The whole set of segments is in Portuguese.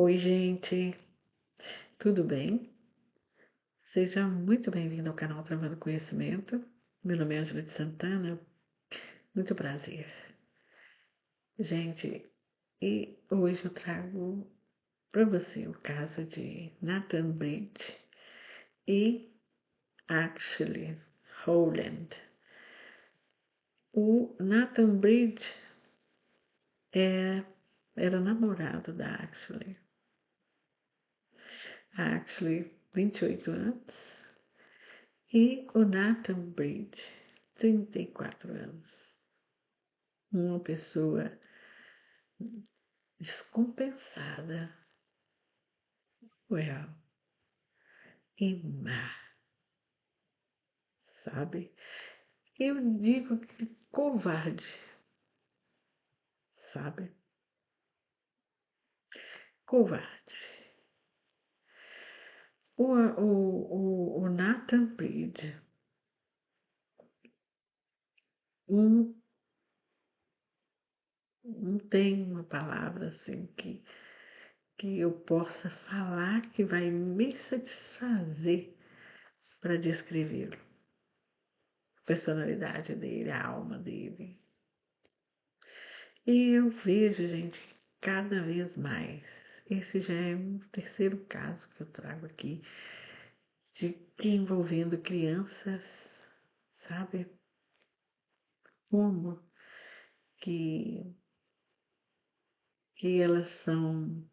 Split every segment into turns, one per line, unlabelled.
Oi, gente, tudo bem? Seja muito bem-vindo ao canal Travando Conhecimento. Meu nome é Ângela de Santana, muito prazer. Gente, e hoje eu trago para você o caso de Nathan Bridge e Ashley Rowland. O Nathan Bridge era namorado da Ashley. A Ashley, 28 anos, e o Nathan Bridge, 34 anos. Uma pessoa descompensada, well, e má, sabe? Eu digo que covarde, sabe? Covarde. O Nathan Bridge, não, não tem uma palavra assim que eu possa falar que vai me satisfazer para descrevê-lo. A personalidade dele, a alma dele. E eu vejo, gente, cada vez mais. Esse já é um terceiro caso que eu trago aqui, envolvendo crianças, sabe? Como que, que elas são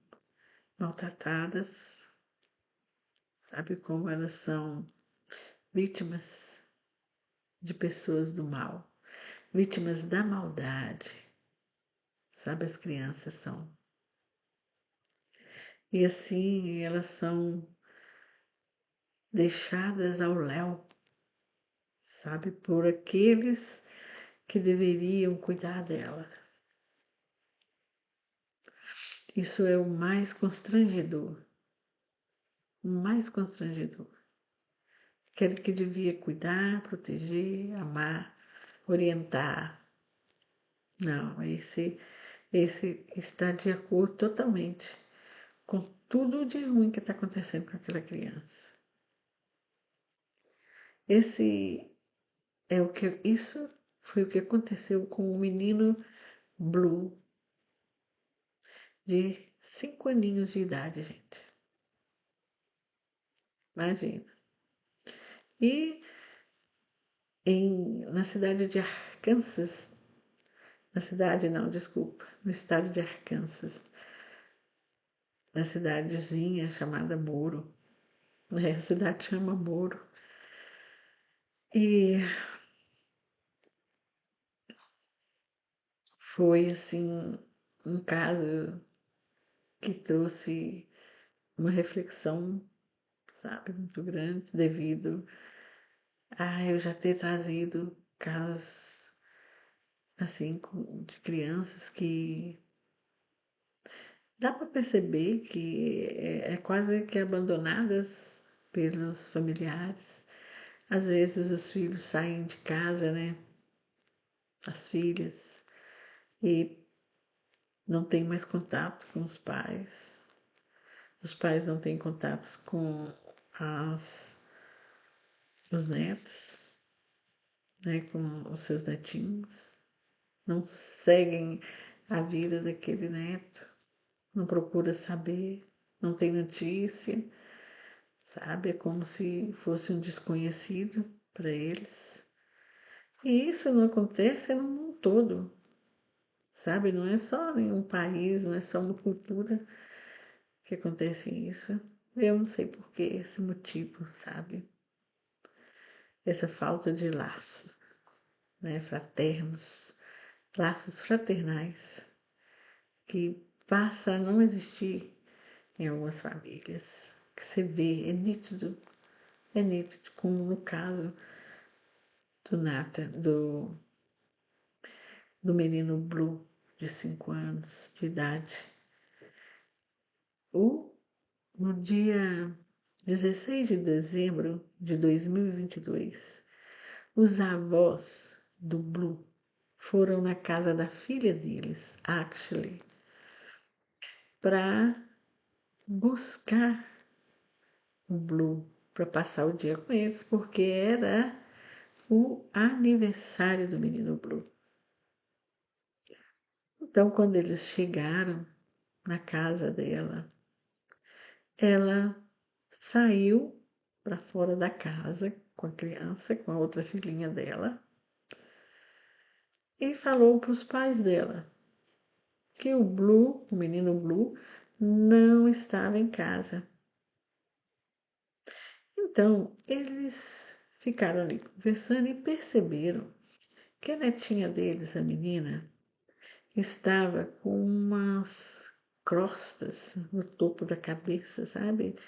maltratadas, sabe? Como elas são vítimas de pessoas do mal, vítimas da maldade, sabe? As crianças são. E assim elas são deixadas ao léu, sabe? Por aqueles que deveriam cuidar dela. Isso é o mais constrangedor. O mais constrangedor. Aquele que devia cuidar, proteger, amar, orientar. Não, esse está de acordo totalmente com tudo de ruim que está acontecendo com aquela criança. Isso foi o que aconteceu com o menino Blue, de 5 aninhos de idade, gente. Imagina. E na cidade de Arkansas, na cidade não, desculpa, no estado de Arkansas, na cidadezinha chamada Moro, a cidade chama Moro. E foi assim um caso que trouxe uma reflexão, sabe, muito grande, devido a eu já ter trazido casos assim de crianças que dá para perceber que é quase que abandonadas pelos familiares. Às vezes os filhos saem de casa, né? As filhas, e não têm mais contato com os pais. Os pais não têm contatos com os netos, né? Com os seus netinhos. Não seguem a vida daquele neto, não procura saber, não tem notícia, sabe? É como se fosse um desconhecido para eles. E isso não acontece no mundo todo, sabe? Não é só em um país, não é só uma cultura que acontece isso. Eu não sei por que esse motivo, sabe? Essa falta de laços, né? Fraternos, laços fraternais, que passa a não existir em algumas famílias. Que você vê, é nítido, como no caso do Nathan, do menino Blue, de 5 anos de idade. No dia 16 de dezembro de 2022, os avós do Blue foram na casa da filha deles, Ashley, para buscar o Blue para passar o dia com eles, porque era o aniversário do menino Blue. Então, quando eles chegaram na casa dela, ela saiu para fora da casa com a criança, com a outra filhinha dela, e falou para os pais dela que o Blue, o menino Blue, não estava em casa. Então, eles ficaram ali conversando e perceberam que a netinha deles, a menina, estava com umas crostas no topo da cabeça, sabe?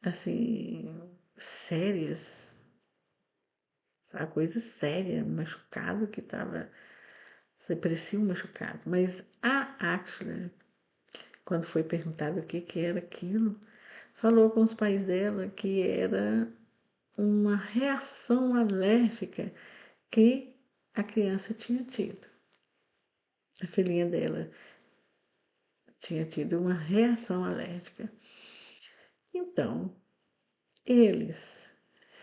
Assim, sérias, sabe? Coisa séria, machucado que estava, parecia um machucado. Mas a Axler, quando foi perguntado o que que era aquilo, falou com os pais dela que era uma reação alérgica que a criança tinha tido. A filhinha dela tinha tido uma reação alérgica. Então, eles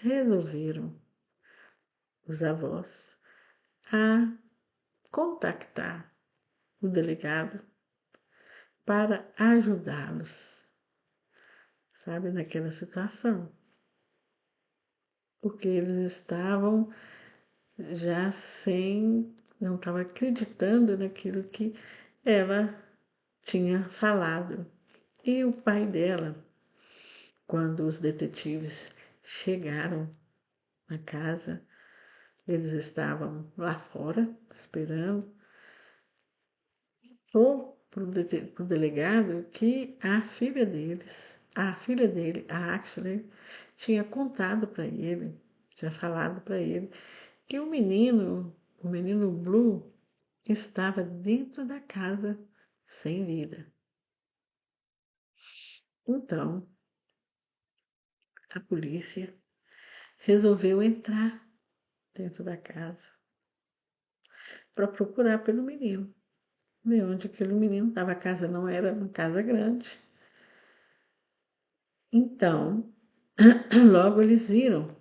resolveram, os avós, a contactar o delegado para ajudá-los, sabe, naquela situação. Porque eles estavam já não estavam acreditando naquilo que ela tinha falado. E o pai dela, quando os detetives chegaram na casa, eles estavam lá fora, esperando, ou para o delegado que a filha dele, a Ashley, tinha contado para ele, tinha falado para ele, que o menino Blue, estava dentro da casa sem vida. Então, a polícia resolveu entrar dentro da casa para procurar pelo menino, ver onde aquele menino estava. A casa não era uma casa grande. Então, logo eles viram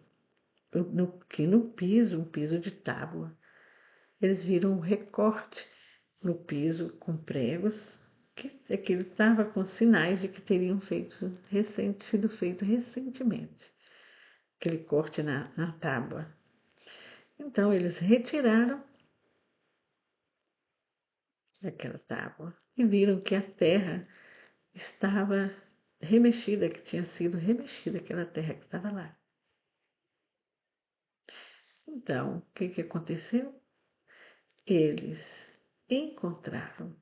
que no piso, um piso de tábua, eles viram um recorte no piso com pregos, que aquilo estava com sinais de que teriam sido feito recentemente, aquele corte na tábua. Então, eles retiraram aquela tábua e viram que a terra estava remexida, que tinha sido remexida aquela terra que estava lá. Então, o que aconteceu? Eles encontraram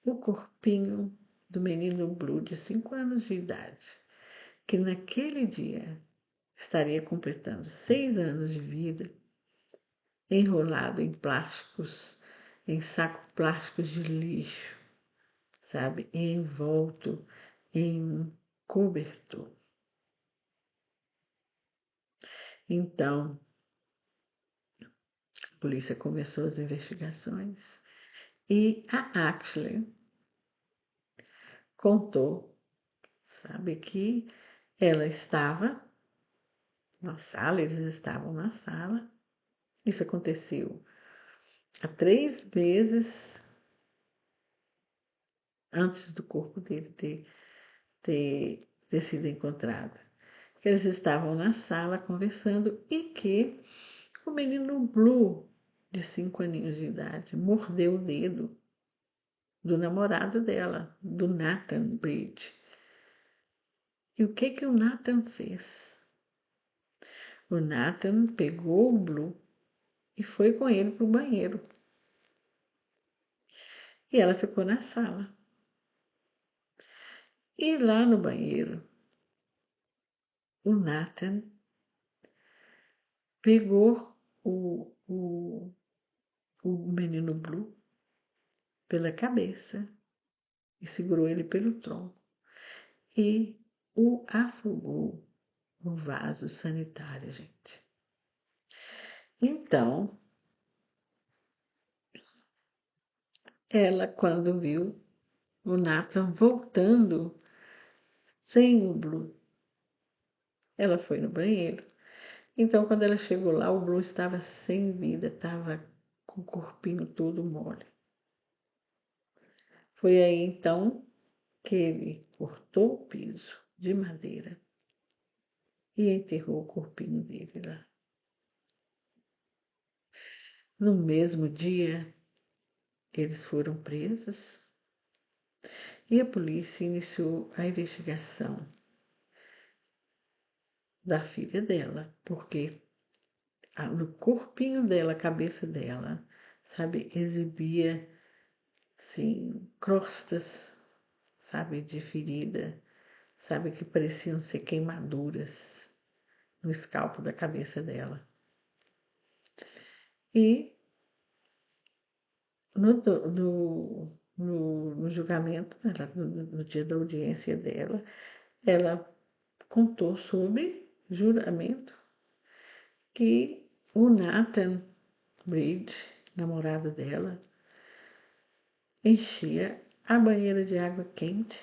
o corpinho do menino Blue de 5 anos de idade, que naquele dia estaria completando 6 anos de vida, enrolado em plásticos, em sacos plásticos de lixo, sabe? Envolto em cobertor. Então, a polícia começou as investigações e a Ashley contou, sabe, que ela estava na sala, eles estavam na sala. Isso aconteceu há 3 meses antes do corpo dele ter sido encontrado. Eles estavam na sala conversando e que o menino Blue, de 5 aninhos de idade, mordeu o dedo do namorado dela, do Nathan Bridge. E o que o Nathan fez? O Nathan pegou o Blue e foi com ele para o banheiro. E ela ficou na sala. E lá no banheiro, o Nathan pegou o menino Blue pela cabeça e segurou ele pelo tronco e o afogou no vaso sanitário, gente. Então, ela, quando viu o Nathan voltando sem o Blue. Ela foi no banheiro. Então, quando ela chegou lá, o Blue estava sem vida, estava com o corpinho todo mole. Foi aí então que ele cortou o piso de madeira e enterrou o corpinho dele lá. No mesmo dia, eles foram presos e a polícia iniciou a investigação da filha dela, porque no corpinho dela, a cabeça dela, sabe, exibia, assim, crostas, sabe, de ferida, sabe, que pareciam ser queimaduras no escalpo da cabeça dela. E no julgamento, no dia da audiência dela, ela contou sobre juramento que o Nathan Bridge, namorado dela, enchia a banheira de água quente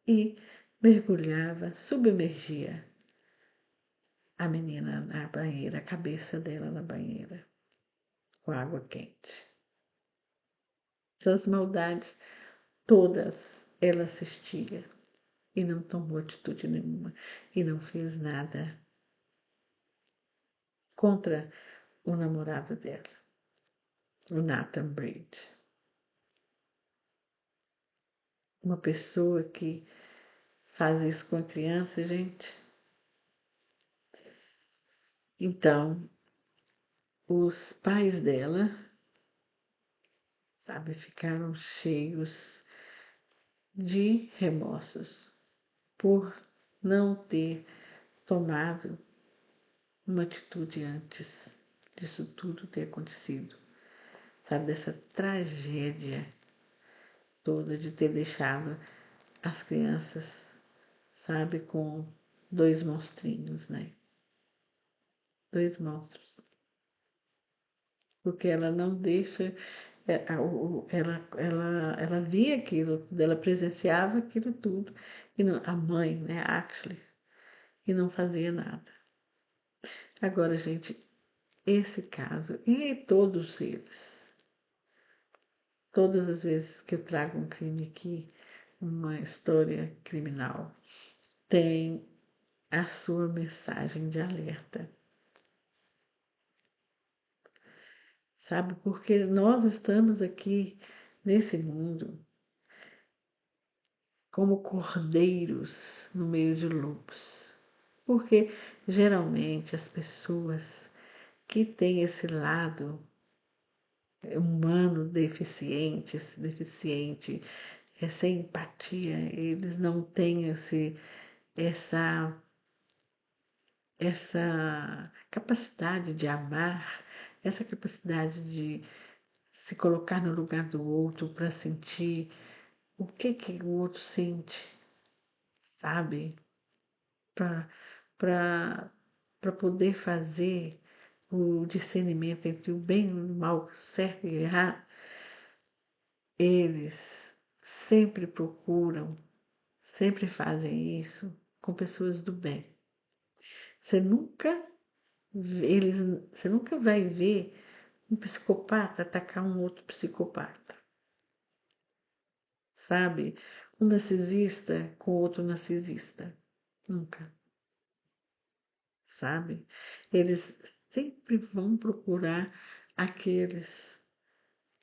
e mergulhava, submergia a menina na banheira, a cabeça dela na banheira, com água quente. Essas maldades todas ela assistia e não tomou atitude nenhuma e não fez nada contra o namorado dela, o Nathan Bridge. Uma pessoa que faz isso com a criança, gente. Então, os pais dela, sabe, ficaram cheios de remorsos por não ter tomado uma atitude antes disso tudo ter acontecido, sabe, dessa tragédia toda de ter deixado as crianças, sabe, com dois monstrinhos, né? Dois monstros. Porque ela não deixa, ela via aquilo, ela presenciava aquilo tudo, e não, a mãe, né, Ashley, e não fazia nada. Agora, gente, esse caso, e todos eles, todas as vezes que eu trago um crime aqui, uma história criminal, tem a sua mensagem de alerta. Sabe? Porque nós estamos aqui nesse mundo como cordeiros no meio de lobos. Porque geralmente as pessoas que têm esse lado humano deficiente, essa empatia, eles não têm essa, essa capacidade de amar, essa capacidade de se colocar no lugar do outro para sentir o que o outro sente, sabe? Para poder fazer o discernimento entre o bem e o mal, certo e errado, eles sempre procuram, sempre fazem isso com pessoas do bem. Você nunca, você nunca vai ver um psicopata atacar um outro psicopata, sabe? Um narcisista com outro narcisista. Nunca, sabe? Eles sempre vão procurar aqueles,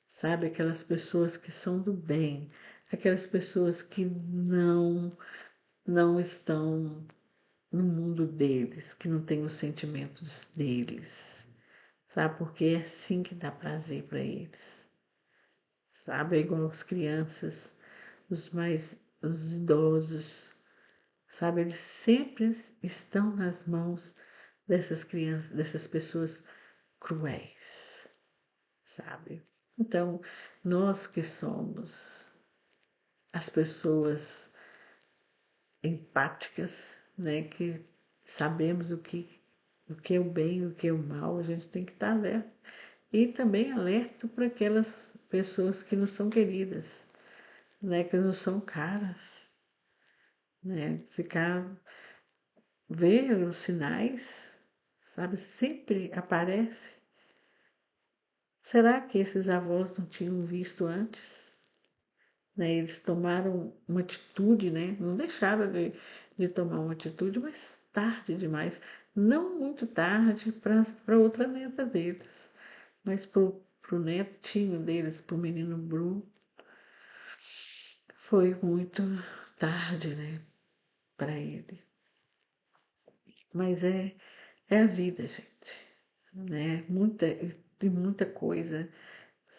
sabe? Aquelas pessoas que são do bem, aquelas pessoas que não estão no mundo deles, que não têm os sentimentos deles, sabe? Porque é assim que dá prazer para eles, sabe? É igual as crianças, os idosos, sabe? Eles sempre estão nas mãos dessas crianças, dessas pessoas cruéis, sabe? Então, nós que somos as pessoas empáticas, né, que sabemos o que é o bem e o que é o mal, a gente tem que estar alerta. E também alerta para aquelas pessoas que não são queridas, né? Que não são caras, né? Ver os sinais, sabe? Sempre aparece. Será que esses avós não tinham visto antes? Né? Eles tomaram uma atitude, né? Não deixaram de tomar uma atitude, mas tarde demais. Não muito tarde para outra neta deles, mas pro netinho deles, pro menino Bruno, foi muito tarde, né? Para ele. Mas é a vida, gente, né? Muita coisa,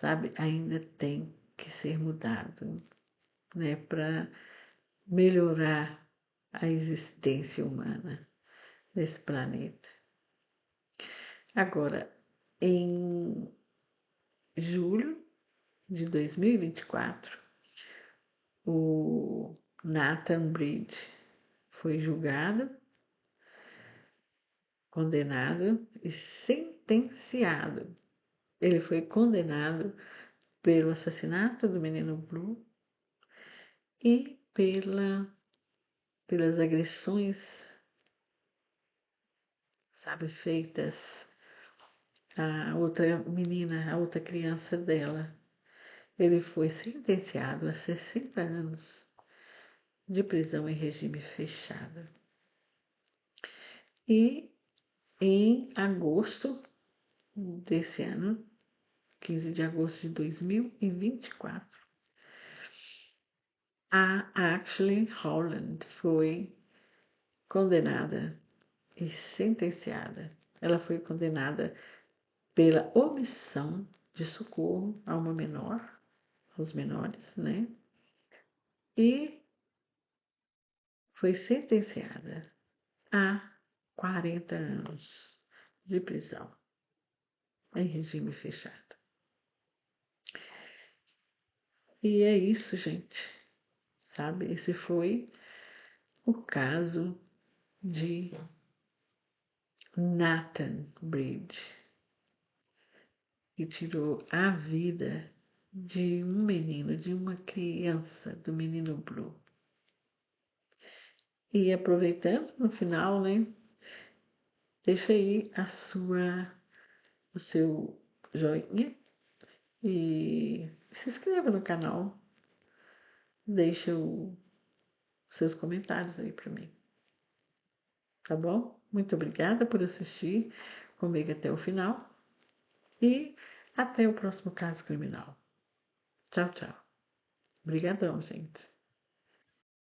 sabe? Ainda tem que ser mudado, né? Para melhorar a existência humana nesse planeta. Agora, em julho de 2024, o Nathan Bridge foi julgado, condenado e sentenciado. Ele foi condenado pelo assassinato do menino Blue e pelas agressões, sabe, feitas à outra menina, à outra criança dela. Ele foi sentenciado a 60 anos de prisão em regime fechado. E em agosto desse ano, 15 de agosto de 2024, a Ashley Holland foi condenada e sentenciada. Ela foi condenada pela omissão de socorro a uma menor, aos menores, né? E foi sentenciada a 40 anos de prisão em regime fechado. E é isso, gente. Sabe? Esse foi o caso de Nathan Bridge, que tirou a vida de um menino, de uma criança, do menino Blue. E aproveitando no final, né? Deixa aí o seu joinha e se inscreva no canal. Deixa os seus comentários aí para mim. Tá bom? Muito obrigada por assistir comigo até o final e até o próximo caso criminal. Tchau, tchau. Obrigadão, gente.